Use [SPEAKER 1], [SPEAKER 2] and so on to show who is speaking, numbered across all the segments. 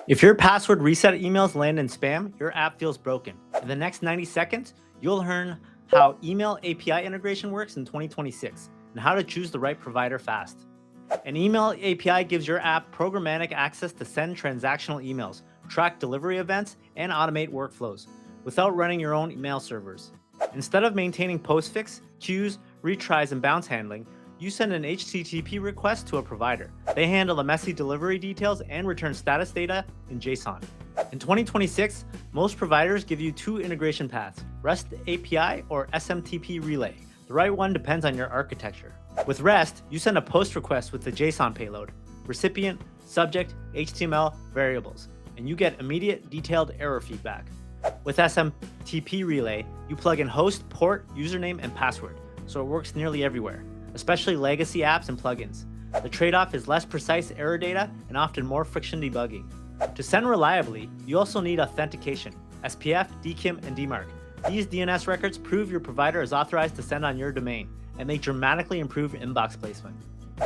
[SPEAKER 1] If your password reset emails land in spam, your app feels broken. In the next 90 seconds, you'll learn how email API integration works in 2026 and how to choose the right provider fast. An email API gives your app programmatic access to send transactional emails, track delivery events, and automate workflows without running your own email servers. Instead of maintaining postfix, queues, retries, and bounce handling, you send an HTTP request to a provider. They handle the messy delivery details and return status data in JSON. In 2026, most providers give you two integration paths, REST API or SMTP relay. The right one depends on your architecture. With REST, you send a post request with the JSON payload, recipient, subject, HTML, variables, and you get immediate detailed error feedback. With SMTP relay, you plug in host, port, username, and password, so it works nearly everywhere, especially legacy apps and plugins. The trade-off is less precise error data and often more friction debugging. To send reliably, you also need authentication, SPF, DKIM, and DMARC. These DNS records prove your provider is authorized to send on your domain, and they dramatically improve inbox placement.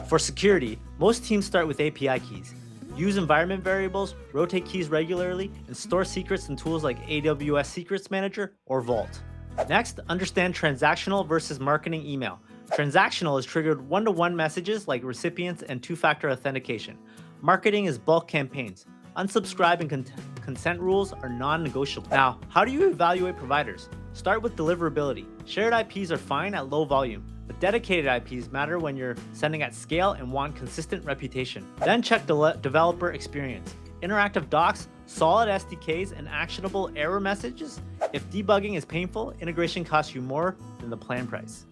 [SPEAKER 1] For security, most teams start with API keys. Use environment variables, rotate keys regularly, and store secrets in tools like AWS Secrets Manager or Vault. Next, understand transactional versus marketing email. Transactional is triggered one-to-one messages like recipients and two-factor authentication. Marketing is bulk campaigns. Unsubscribe and consent rules are non-negotiable. Now, how do you evaluate providers? Start with deliverability. Shared IPs are fine at low volume, but dedicated IPs matter when you're sending at scale and want consistent reputation. Then check developer experience. Interactive docs, solid SDKs, and actionable error messages. If debugging is painful, integration costs you more than the plan price.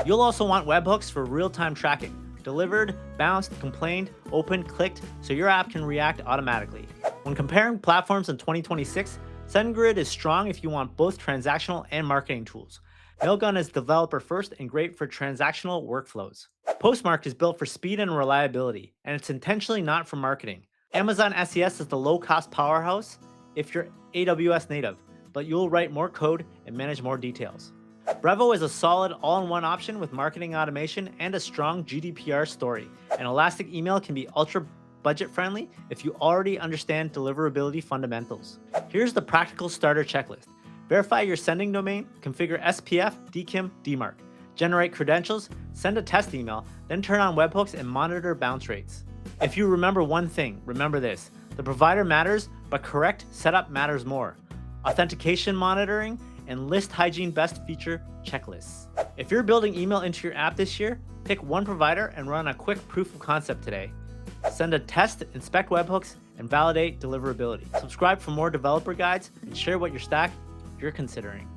[SPEAKER 1] You'll also want webhooks for real-time tracking. Delivered, bounced, complained, opened, clicked, so your app can react automatically. When comparing platforms in 2026, SendGrid is strong if you want both transactional and marketing tools. Mailgun is developer first and great for transactional workflows. Postmark is built for speed and reliability, and it's intentionally not for marketing. Amazon SES is the low-cost powerhouse if you're AWS native, but you'll write more code and manage more details. Brevo is a solid all-in-one option with marketing automation and a strong GDPR story. And Elastic Email can be ultra budget-friendly if you already understand deliverability fundamentals. Here's the practical starter checklist. Verify your sending domain, configure SPF, DKIM, DMARC. Generate credentials, send a test email, then turn on webhooks and monitor bounce rates. If you remember one thing, remember this. The provider matters, but correct setup matters more. Authentication monitoring and list hygiene best feature checklists. If you're building email into your app this year, pick one provider and run a quick proof of concept today. Send a test, inspect webhooks, and validate deliverability. Subscribe for more developer guides and share what your stack you're considering.